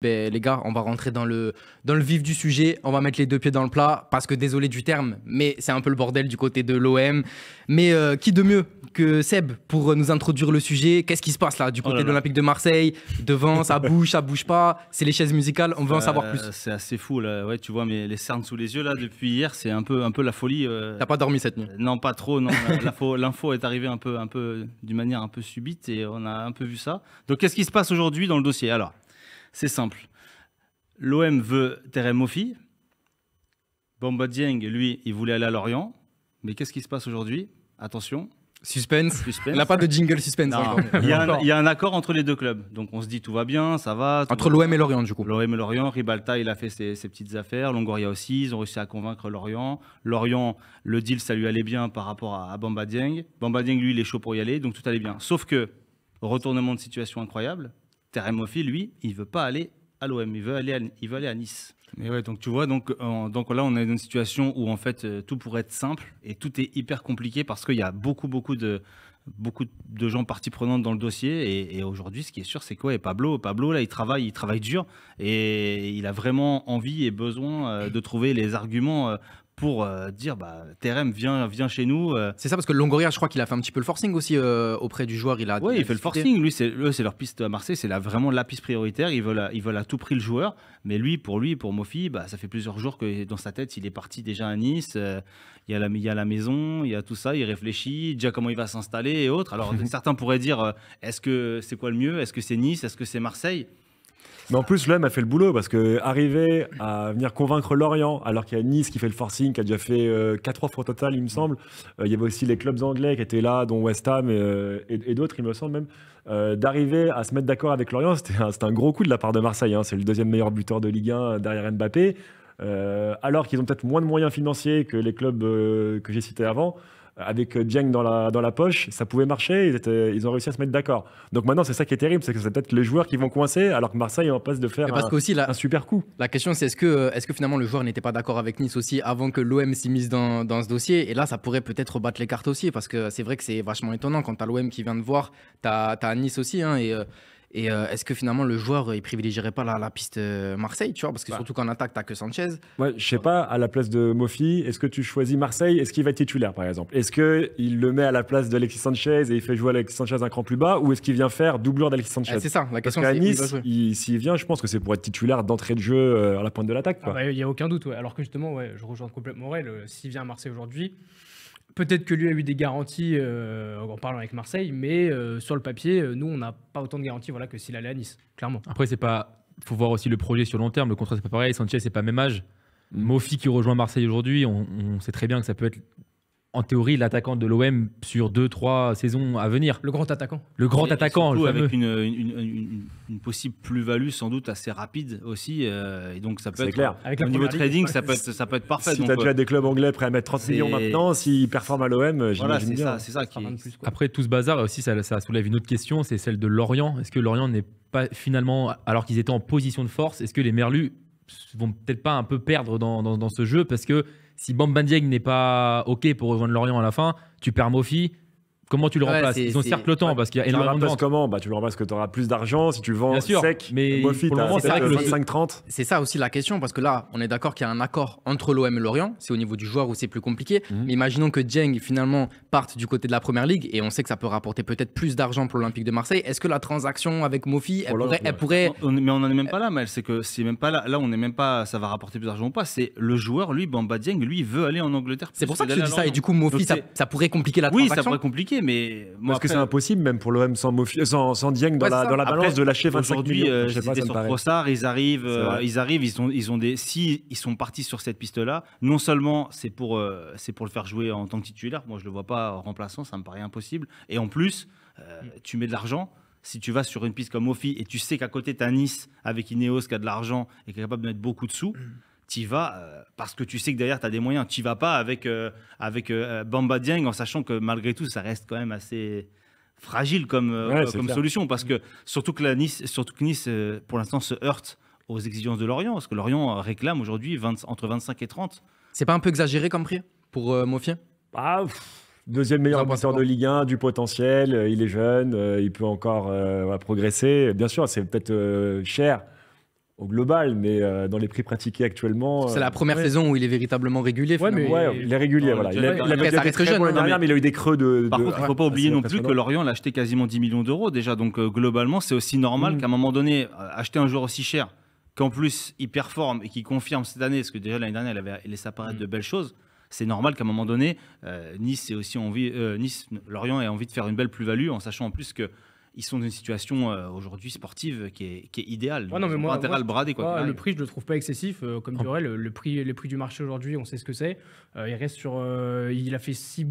Ben, les gars, on va rentrer dans le vif du sujet. On va mettre les deux pieds dans le plat parce que désolé du terme, mais c'est un peu le bordel du côté de l'OM. Mais qui de mieux que Seb pour nous introduire le sujet? Qu'est-ce qui se passe là du côté de l'Olympique de Marseille? Devant, ça bouge pas. C'est les chaises musicales. On veut en savoir plus. C'est assez fou là. Ouais, tu vois les cernes sous les yeux là depuis hier. C'est un peu la folie. T'as pas dormi cette nuit? Non, pas trop. Non, l'info est arrivée un peu d'une manière un peu subite et on a un peu vu ça. Donc qu'est-ce qui se passe aujourd'hui dans le dossier? Alors, c'est simple. L'OM veut Terem Moffi. Bamba Dieng, lui, il voulait aller à Lorient. Mais qu'est-ce qui se passe aujourd'hui? Attention. Suspense. Il n'a pas de jingle suspense. Il y a un accord entre les deux clubs. Donc on se dit tout va bien, ça va. Entre l'OM et Lorient, du coup. L'OM et Lorient. Ribalta, il a fait ses petites affaires. Longoria aussi. Ils ont réussi à convaincre Lorient. Lorient, le deal, ça lui allait bien par rapport à Bamba Dieng. Bamba Dieng, lui, il est chaud pour y aller. Donc tout allait bien. Sauf que, retournement de situation incroyable, Terem Moffi, lui, il ne veut pas aller à l'OM, il veut aller à Nice. Mais ouais, donc tu vois, donc là on est dans une situation où en fait tout pourrait être simple et tout est hyper compliqué parce qu'il y a beaucoup de gens partie prenante dans le dossier et aujourd'hui ce qui est sûr c'est quoi? Et Pablo là il travaille dur et il a vraiment envie et besoin de trouver les arguments pour dire Terem viens chez nous. C'est ça parce que Longoria, je crois qu'il a fait un petit peu le forcing aussi auprès du joueur. Il fait le forcing. Lui, c'est leur piste à Marseille, c'est vraiment la piste prioritaire. Ils veulent à tout prix le joueur. Mais pour Moffi, ça fait plusieurs jours que dans sa tête, il est parti déjà à Nice. Il y a la maison, il y a tout ça. Il réfléchit déjà comment il va s'installer et autres. Alors certains pourraient dire, est-ce que c'est quoi le mieux? Est-ce que c'est Nice? Est-ce que c'est Marseille? Mais en plus, l'OM a fait le boulot parce que arriver à venir convaincre Lorient, alors qu'il y a Nice qui fait le forcing, qui a déjà fait 4 offres au total, il me semble. Il y avait aussi les clubs anglais qui étaient là, dont West Ham et d'autres, il me semble même. D'arriver à se mettre d'accord avec Lorient, c'était un gros coup de la part de Marseille. Hein. C'est le deuxième meilleur buteur de Ligue 1 derrière Mbappé. Alors qu'ils ont peut-être moins de moyens financiers que les clubs que j'ai cités avant. Avec Dieng dans la poche, ça pouvait marcher, ils ont réussi à se mettre d'accord. Donc maintenant, c'est ça qui est terrible, c'est que c'est peut-être les joueurs qui vont coincer, alors que Marseille est en passe de faire un super coup. La question, c'est est-ce que finalement le joueur n'était pas d'accord avec Nice aussi avant que l'OM s'immisce dans ce dossier? Et là, ça pourrait peut-être rebattre les cartes aussi, parce que c'est vrai que c'est vachement étonnant quand t'as l'OM qui vient de voir, t'as Nice aussi, hein, et est-ce que finalement le joueur il privilégierait pas la piste Marseille, tu vois, parce que surtout qu'en attaque t'as que Sanchez. Ouais, je sais pas, à la place de Moffi, est-ce que tu choisis Marseille? Est-ce qu'il va être titulaire par exemple? Est-ce qu'il le met à la place d'Alexis Sanchez et il fait jouer Alexis Sanchez un cran plus bas, ou est-ce qu'il vient faire doublure d'Alexis Sanchez? C'est ça, la question. Parce qu'à Nice, s'il vient, je pense que c'est pour être titulaire d'entrée de jeu à la pointe de l'attaque. Il n'y a aucun doute, ouais. Alors que justement, je rejoins complètement Aurel, s'il vient à Marseille aujourd'hui, peut-être que lui a eu des garanties en parlant avec Marseille, mais sur le papier, nous, on n'a pas autant de garanties que s'il allait à Nice, clairement. Après, faut voir aussi le projet sur long terme. Le contrat, c'est pas pareil. Sanchez, c'est pas même âge. Moffi qui rejoint Marseille aujourd'hui, on sait très bien que ça peut être, en théorie, l'attaquant de l'OM sur 2-3 saisons à venir. Le grand attaquant. Le grand attaquant. Surtout avec une possible plus-value sans doute assez rapide aussi. Et donc ça peut être clair. Au niveau trading, ça peut être parfait. Si tu as déjà des clubs anglais prêts à mettre 30 millions maintenant, s'ils performent à l'OM, j'imagine bien. C'est ça qui Après, tout ce bazar aussi, ça soulève une autre question, c'est celle de Lorient. Est-ce que Lorient n'est pas finalement, alors qu'ils étaient en position de force, est-ce que les Merlus vont peut-être pas un peu perdre dans ce jeu? Parce que si Bamba Dieng n'est pas OK pour rejoindre Lorient à la fin, tu perds Moffi. Comment tu le remplaces? Ils ont certes le temps parce qu'il y a énormément de ventes. Comment? Tu le remplaces que tu auras plus d'argent si tu le vends sec. Mais Moffi, pour le moment, c'est vrai que 25-30. C'est ça aussi la question, parce que là, on est d'accord qu'il y a un accord entre l'OM et Lorient. C'est au niveau du joueur où c'est plus compliqué. Mais imaginons que Dieng finalement parte du côté de la Première Ligue et on sait que ça peut rapporter peut-être plus d'argent pour l'Olympique de Marseille. Est-ce que la transaction avec Moffi, elle pourrait... Mais on n'en est même pas là, Mel. C'est que c'est même pas là. Là, on n'est même pas. Ça va rapporter plus d'argent ou pas. C'est le joueur, lui, Bamba Dieng, lui, veut aller en Angleterre. C'est pour ça que je dis ça. Et du coup, Moffi, ça pourrait compliquer la transaction. Oui, ça pourrait compliquer, mais parce que c'est impossible même pour l'OM sans Dieng dans la balance de lâcher 25 millions. Aujourd'hui, sur Trossard, ils arrivent, ils sont partis sur cette piste-là. Non seulement c'est pour le faire jouer en tant que titulaire, moi je le vois pas remplaçant, ça me paraît impossible. Et en plus, tu mets de l'argent. Si tu vas sur une piste comme Moffi et tu sais qu'à côté tu as Nice avec Ineos qui a de l'argent et qui est capable de mettre beaucoup de sous. Tu vas parce que tu sais que derrière tu as des moyens. Tu vas pas avec Bamba Dieng en sachant que malgré tout ça reste quand même assez fragile comme solution, parce que surtout que Nice pour l'instant se heurte aux exigences de Lorient, parce que Lorient réclame aujourd'hui entre 25 et 30. C'est pas un peu exagéré comme prix pour Moffi? Deuxième meilleur buteur de Ligue 1, du potentiel, il est jeune, il peut encore progresser. Bien sûr, c'est peut-être cher au global, mais dans les prix pratiqués actuellement. C'est la première ouais. saison où il est véritablement régulier. Ouais, finalement. mais- Ouais, il est régulier. Non, Voilà. le- Il a après, il avait ça été reste très jeune, bon l'année hein. dernière, mais il a eu des creux de. Par contre, il ne faut pas oublier assez non plus que impressionnants. Lorient l'a acheté quasiment 10 millions d'euros déjà. Donc globalement, c'est aussi normal Mhm. qu'à un moment donné, acheter un joueur aussi cher, qu'en plus il performe et qui confirme cette année, parce que déjà l'année dernière, il avait laissé apparaître de belles choses. C'est normal qu'à un moment donné, Nice, Lorient ait envie de faire une belle plus-value, en sachant en plus que ils sont dans une situation aujourd'hui sportive qui est idéale. Ouais, non, Ils mais ont moi- pas intérêt à le brader. Quoi, Moi, qu'il le arrive. prix, je le trouve pas excessif. Comme dirait Aurel, les prix du marché aujourd'hui, on sait ce que c'est. Il reste sur. Il a fait 6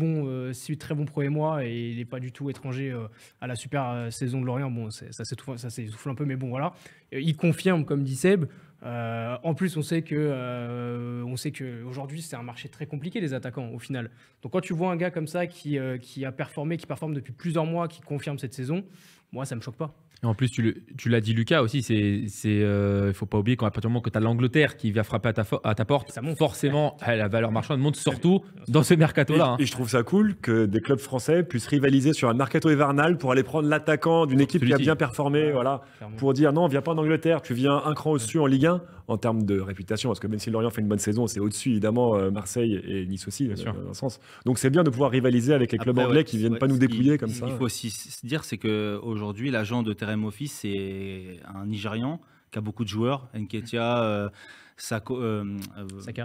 très bons premiers mois et il n'est pas du tout étranger à la super saison de Lorient. Bon, ça s'essouffle un peu, mais bon, voilà. Il confirme, comme dit Seb. En plus, on sait que aujourd'hui, c'est un marché très compliqué, les attaquants, au final. Donc, quand tu vois un gars comme ça qui a performé, qui performe depuis plusieurs mois, qui confirme cette saison, moi, ça me choque pas. Et en plus, tu l'as dit, Lucas, aussi, il faut pas oublier qu'à partir du moment que tu as l'Angleterre qui vient frapper à ta porte, Ça monte. forcément, la valeur marchande monte, surtout dans ce mercato-là. hein. Et je trouve ça cool que des clubs français puissent rivaliser sur un mercato hivernal pour aller prendre l'attaquant d'une équipe qui a Celui-ci. bien performé, voilà, Clairement. pour dire non, viens pas en Angleterre, tu viens un cran au-dessus en Ligue 1 en termes de réputation, parce que même si Lorient fait une bonne saison, c'est au-dessus évidemment Marseille et Nice aussi, sûr. dans un sens. Donc c'est bien de pouvoir rivaliser avec les clubs Après, anglais ouais, qui viennent ouais, pas nous ce dépouiller comme ça. Il faut aussi se dire, c'est qu'aujourd'hui, l'agent de Terem Office, c'est un Nigérian qui a beaucoup de joueurs. Nketiah, Sako,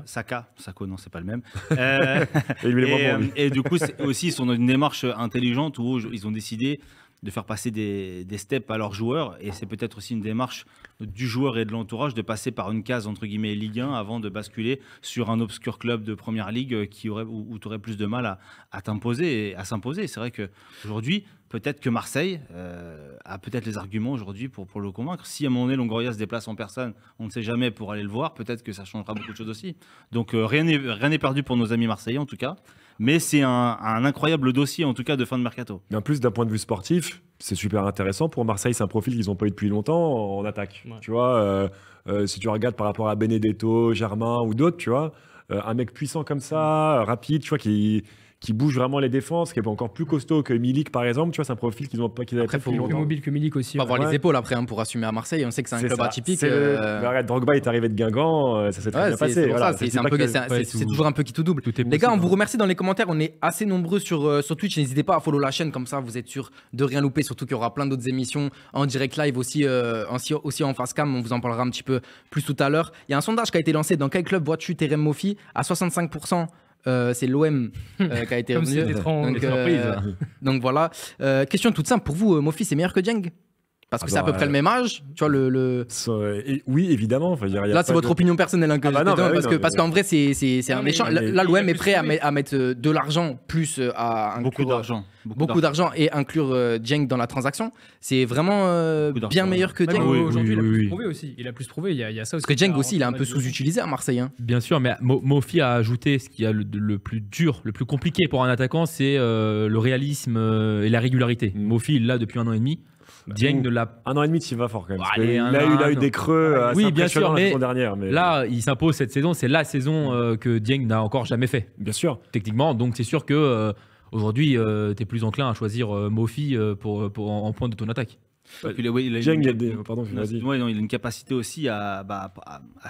Sako, non, c'est pas le même. Et lui, il est moins bon, lui. Et du coup, aussi, ils sont dans une démarche intelligente où ils ont décidé de faire passer des steps à leurs joueurs. Et c'est peut-être aussi une démarche du joueur et de l'entourage de passer par une case, entre guillemets, Ligue 1 avant de basculer sur un obscur club de première ligue où tu aurais plus de mal à t'imposer et à s'imposer. C'est vrai qu'aujourd'hui, peut-être que Marseille a peut-être les arguments aujourd'hui pour le convaincre. Si à un moment donné, Longoria se déplace en personne, on ne sait jamais, pour aller le voir, peut-être que ça changera beaucoup de choses aussi. Donc rien n'est perdu pour nos amis marseillais en tout cas. Mais c'est un incroyable dossier en tout cas de fin de mercato. Mais en plus, d'un point de vue sportif, c'est super intéressant. Pour Marseille, c'est un profil qu'ils n'ont pas eu depuis longtemps en attaque. Ouais. Tu vois, si tu regardes par rapport à Benedetto, Germain ou d'autres, tu vois, un mec puissant comme ça, rapide, tu vois, qui bouge vraiment les défenses, qui est encore plus costaud que Milik par exemple, tu vois, c'est un profil qu'ils n'avaient Après, pas faut- depuis Plus longtemps. mobile que Milik aussi. Faut avoir Ouais. les épaules après pour assumer à Marseille. On sait que c'est un C'est club ça. atypique. C'est mais arrête, Drogba est arrivé de Guingamp, ça s'est très Ouais, bien c'est passé. pour Voilà, ça, je c'est dis un pas peu- que- c'est un- ouais, c'est- tout- c'est toujours un peu qui tout double. Tout est Les possible, gars, on hein. vous remercie dans les commentaires. On est assez nombreux sur Twitch. N'hésitez pas à follow la chaîne, comme ça vous êtes sûr de rien louper. Surtout qu'il y aura plein d'autres émissions en direct live aussi en face cam. On vous en parlera un petit peu plus tout à l'heure. Il y a un sondage qui a été lancé. Dans quel club vois-tu Terem Mofi à 65%? C'est l'OM qui a été Comme revenu. c'était trop Donc, surprise. donc voilà. Question toute simple pour vous, Mofi, c'est meilleur que Dieng? Parce que Ah c'est à peu bah, près le même âge. Tu vois, Oui, évidemment. Enfin, il y a là, c'est pas votre de- opinion personnelle hein, que Ah je bah te non, donne, bah oui, parce non, que mais- parce qu'en vrai, c'est Non, un mais- échange. mais- Là, l'OM il a est prêt plus à mettre de l'argent plus à Beaucoup inclure d'argent. beaucoup d'argent et inclure Dieng dans la transaction. C'est vraiment Beaucoup d'argent, bien ouais. meilleur que Ouais, Dieng. mais oui, aujourd'hui, il a oui, plus oui. prouvé aussi. Il a plus prouvé. Il y a ça aussi. Parce que Dieng aussi, il est un a peu sous-utilisé à Marseille. Hein. Bien sûr, mais Mofi a ajouté ce qui a le plus dur, le plus compliqué pour un attaquant, c'est le réalisme et la régularité. Mofi, il l'a depuis 1 an et demi. Dieng ouh. ne l'a. 1 an et demi, tu y vas fort quand même. Bon, parce que allez, il un a an, eu des creux assez Oui, bien impressionnants sûr, la mais saison dernière. Mais Là, il s'impose cette saison. C'est la saison que Dieng n'a encore jamais fait, bien sûr. techniquement. Donc, c'est sûr que aujourd'hui, tu es plus enclin à choisir Mofi en point de ton attaque. Et puis, il a Dieng, une- il y a des- pardon, vas-y. Ouais, non, il a une capacité aussi à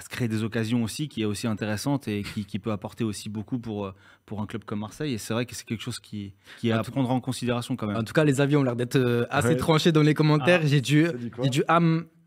se créer des occasions aussi qui est aussi intéressante et qui peut apporter aussi beaucoup pour un club comme Marseille. Et c'est vrai que c'est quelque chose qui est à prendre en considération quand même. En tout cas, les avis ont l'air d'être assez Ouais. tranchés dans les commentaires. Ah, J'ai du ça dit quoi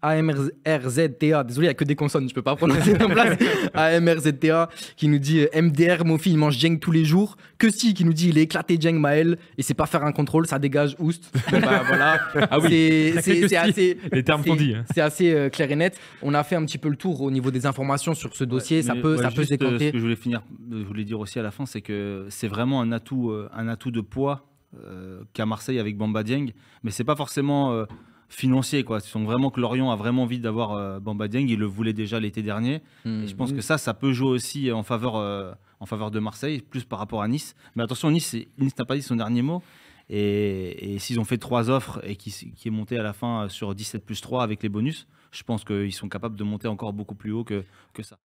AMRZTA, désolé, il n'y a que des consonnes, je peux pas prononcer en place. AMRZTA qui nous dit MDR, Mofi, il mange Dieng tous les jours. Que si, qui nous dit il est éclaté Dieng Maël et c'est pas faire un contrôle, ça dégage Oust. Bah, voilà. Ah oui, c'est assez. les termes qu'on dit. hein. C'est assez clair et net. On a fait un petit peu le tour au niveau des informations sur ce dossier. Ça Mais, peut, ouais, ça peut se juste, décanter. Ce que je voulais dire aussi à la fin, c'est que c'est vraiment un atout de poids qu'a Marseille avec Bamba Dieng, mais c'est pas forcément financier quoi. Ce sont vraiment que Lorient a vraiment envie d'avoir Bamba Dieng. Il le voulait déjà l'été dernier. Et je pense que ça peut jouer aussi en faveur de Marseille, plus par rapport à Nice. Mais attention, Nice n'a pas dit son dernier mot. Et s'ils ont fait 3 offres et qui est monté à la fin sur 17 plus 3 avec les bonus, je pense qu'ils sont capables de monter encore beaucoup plus haut que ça.